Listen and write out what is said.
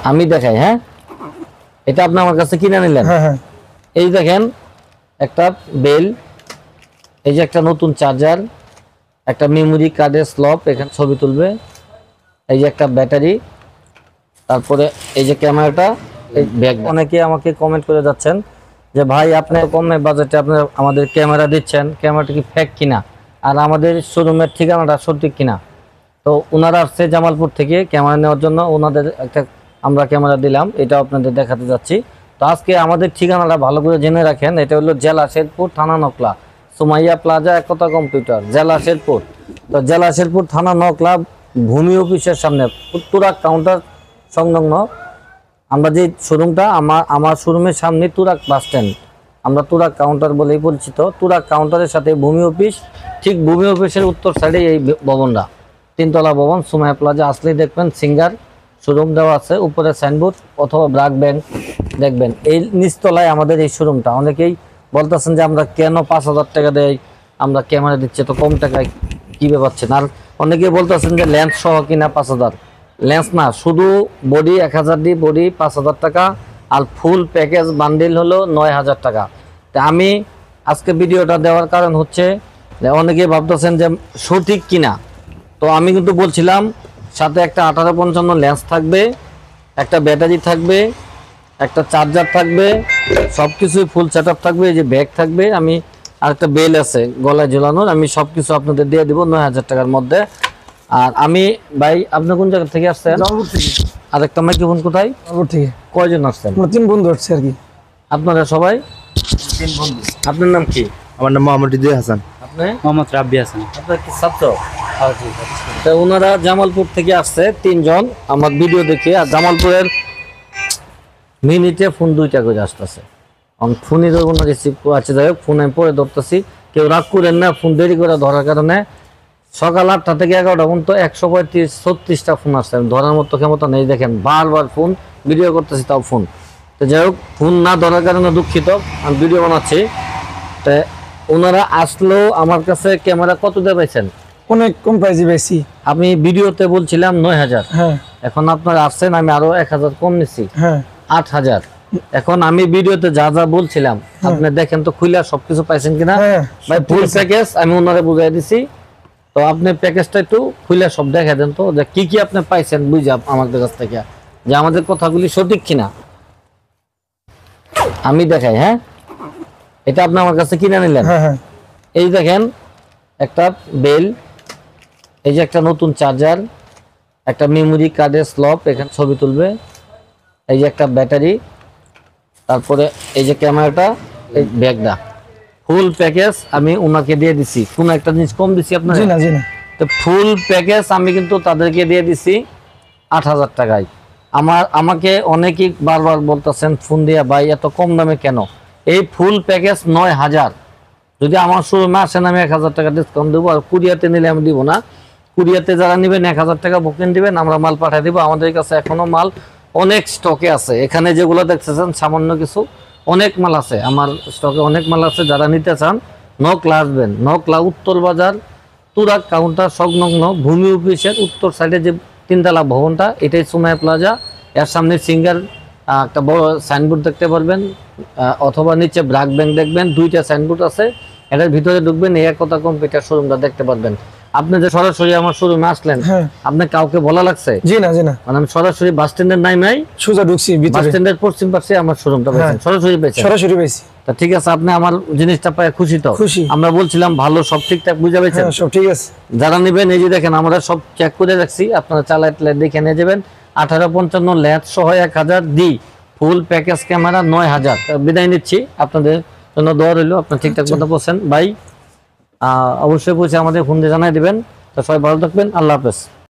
আমি দেখাই। হ্যাঁ, এটা আপনি আমার কাছে কিনে নিলেন। এই দেখেন একটা বেল, এই যে একটা নতুন চার্জার, একটা মেমোরি কার্ডের স্লট, এখানে ছবি তুলবে, এই যে একটা ব্যাটারি, তারপরে এই যে ক্যামেরাটা, এই ব্যাগ। অনেকে আমাকে কমেন্ট করে যাচ্ছেন যে ভাই আপনি কম বাজেটে আপনি আমাদের ক্যামেরা দিচ্ছেন, ক্যামেরাটা কি ফেক কিনা, আর আমাদের শোরুমের ঠিকানাটা সঠিক কিনা। তো ওনারা আসছে জামালপুর থেকে ক্যামেরা নেওয়ার জন্য, ওনাদের একটা আমরা ক্যামেরা দিলাম, এটা আপনাদের দেখাতে যাচ্ছি। তো আজকে আমাদের ঠিকানাটা ভালো করে জেনে রাখেন। এটা হলো জেলা শেরপুর, থানা নকলা, সুমাইয়া প্লাজা, একতা কম্পিউটার, জেলা শেরপুর। তো জেলা শেরপুর, থানা নকলা, ভূমি অফিসের সামনে তুরাক কাউন্টার সংলগ্ন আমরা যে শোরুমটা, আমার শোরুমের সামনে তুরাক বাস স্ট্যান্ড, আমরা তুরাক কাউন্টার বলেই পরিচিত। তুরাক কাউন্টারের সাথে ভূমি অফিস, ঠিক ভূমি অফিসের উত্তর সাইডে এই ভবনটা, 3 তলা ভবন, সুমাইয়া প্লাজা। আসলেই দেখবেন সিঙ্গার শোরুম দেওয়া আছে, উপরে সাইনবোর্ড অথবা ব্রাক ব্যাংক দেখবেন। এই নিচতলায় আমাদের এই শোরুমটা। অনেকেই বলতেছেন যে আমরা কেন 5,000 টাকা দেয়, আমরা ক্যামেরা দিচ্ছি তো কম টাকায় কীভাবে পাচ্ছেন। আর অনেকেই বলতেছেন যে লেন্স সহ কিনা 5,000, লেন্স না, শুধু বডি 1,000 দিয়ে বডি 5,000 টাকা, আর ফুল প্যাকেজ বান্ডিল হলো 9,000 টাকা। তা আমি আজকে ভিডিওটা দেওয়ার কারণ হচ্ছে যে অনেকেই ভাবতেছেন যে সঠিক কিনা। তো আমি কিন্তু বলছিলাম সাথে একটা 1855 লেন্স থাকবে, একটা ব্যাটারি থাকবে, একটা চার্জার থাকবে, সবকিছুই ফুল সেটআপ থাকবে। এই যে ব্যাগ থাকবে, আমি আর একটা বেল আছে গলায় ঝোলানোর, আমি সবকিছু আপনাদের দিয়ে দিব 9,000 টাকার মধ্যে। আর আমি ভাই, আপনি কোন জায়গা থেকে আসছেন? আর একটা মাইক্রোফোন কোথায়? থেকে। কয়জন আসছেন? 3 বন্ধু আসছে আর কি। আপনারা সবাই 3 বন্ধু? আপনার নাম কি? আমার নাম মোহাম্মদ রিদুল হাসান। আপনি? মোহাম্মদ রাব্বি হাসান। আপনার কি ছাত্র? তো ওনারা জামালপুর থেকে আসছে 3 জন আমার ভিডিও দেখে। আর জামালপুরের মিনিটে ফোন 2টা করে আসতেছে, ফোনই ধরবো না, রিসিভ আছে। যাই হোক, ফোন আমি পরে ধরতেছি, কেউ রাগ করেন না। ফোন দেরি করে ধরার কারণে সকাল 8টা থেকে 11টা পর্যন্ত 135-36টা ফোন আসছে, ধরার মতো ক্ষমতা নেই। দেখেন বারবার ফোন, ভিডিও করতেছি তাও ফোন। তো যাই হোক, ফোন না ধরার কারণে দুঃখিত, আমি ভিডিও বানাচ্ছি। তো ওনারা আসলেও আমার কাছে ক্যামেরা কত দিয়ে পাইছেন? অনেক কম প্রাইসে বেশি। আমি ভিডিওতে বলছিলাম 9,000, হ্যাঁ। এখন আপনারা আসছেন, আমি আরো 1,000 কম নিছি, হ্যাঁ 8,000। এখন আমি ভিডিওতে যা যা বলছিলাম আপনি দেখেন তো খুলে সবকিছু পাইছেন কিনা। ভাই ফুল প্যাকেজ আমি ওনারে বুঝাই দিছি, তো আপনি প্যাকেজটা একটু খুলে সব দেখা দেন তো, যে কি কি আপনি পাইছেন বুঝা আমাদের কাছ থেকে, যে আমাদের কথাগুলি সঠিক কিনা। আমি দেখাই। হ্যাঁ, এটা আপনি আমার কাছে কিনে নিলেন। এই দেখেন একটা বেল, এই যে একটা নতুন চার্জার, একটা মেমোরি কার্ডের স্লট, এখানে ছবি তুলবে, এই যে একটা ব্যাটারি, তারপরে এই যে ক্যামেরাটা, এই ব্যাগটা, ফুল প্যাকেজ আমি ওনাকে দিয়ে দিছি। কোন একটা জিনিস কম দিছি আপনার? জি না, জি না। তো ফুল প্যাকেজ আমি কিন্তু তাদেরকে দিয়ে দিছি 8,000 টাকায়। আমাকে অনেকেই বারবার বলতেছেন ফোন দিয়া, ভাই এত কম দামে কেন? এই ফুল প্যাকেজ 9,000। যদি আমার শোরুমে আসেন আমি 1,000 টাকা ডিসকাউন্ট দেবো, আর কুরিয়াতে নিলে আমি দিব না। কুরিয়াতে যারা নেবেন 1,000 টাকা বুকিং দিবেন, আমরা মাল পাঠিয়ে দিব। আমাদের কাছে এখনো মাল অনেক স্টকে আছে, এখানে যেগুলো দেখতেছেন সামান্য কিছু, অনেক মাল আছে আমার স্টকে, অনেক মাল আছে। যারা নিতে চান নকলা আসবেন, নকলা উত্তর বাজার, তুরাক কাউন্টার সংলগ্ন ভূমি অফিসের উত্তর সাইডে যে 3 তলা ভবনটা, এটাই সুমাইয়া প্লাজা। এর সামনে সিঙ্গার একটা বড় সাইনবোর্ড দেখতে পারবেন, অথবা নিচে ব্রাক ব্যাংক দেখবেন, 2টা সাইনবোর্ড আছে। এটার ভিতরে ঢুকবেন, এই একতা কম্পিউটার শোরুমটা দেখতে পারবেন। আপনি যে সরাসরি আমার শোরুমে আসলেন, আপনার কাউকে বলা লাগছে? জি না, জি না। মানে আমি সরাসরি বাস স্ট্যান্ডের নাই সোজা ঢুকছি ভিতরে, বাস স্ট্যান্ডের পশ্চিম পাশে আমার শোরুমটা পেয়েছেন, সরাসরি পেয়েছেন? সরাসরি পেয়েছি। তা ঠিক আছে, আপনি আমার জিনিসটা পায় খুশি তো? খুশি। আমরা বলছিলাম ভালো, সব ঠিকঠাক বুঝে পেয়েছেন? সব ঠিক আছে। যারা নেবেন এই যে দেখেন, আমরা সব চেক করে রাখছি, আপনারা চালাইলে দেখে নিয়ে যাবেন। 1855 লেন্স সহ 1,000 দি, ফুল প্যাকেজ ক্যামেরা 9,000। বিদায় নিচ্ছি, আপনাদের জন্য দোয়া রইল, আপনার ঠিকঠাক মতো পৌঁছেন ভাই। অবশ্যই পৌঁছে আমাদের ফোন দিয়ে জানাই দিবেন। তো সবাই ভালো থাকবেন, আল্লাহ হাফেজ।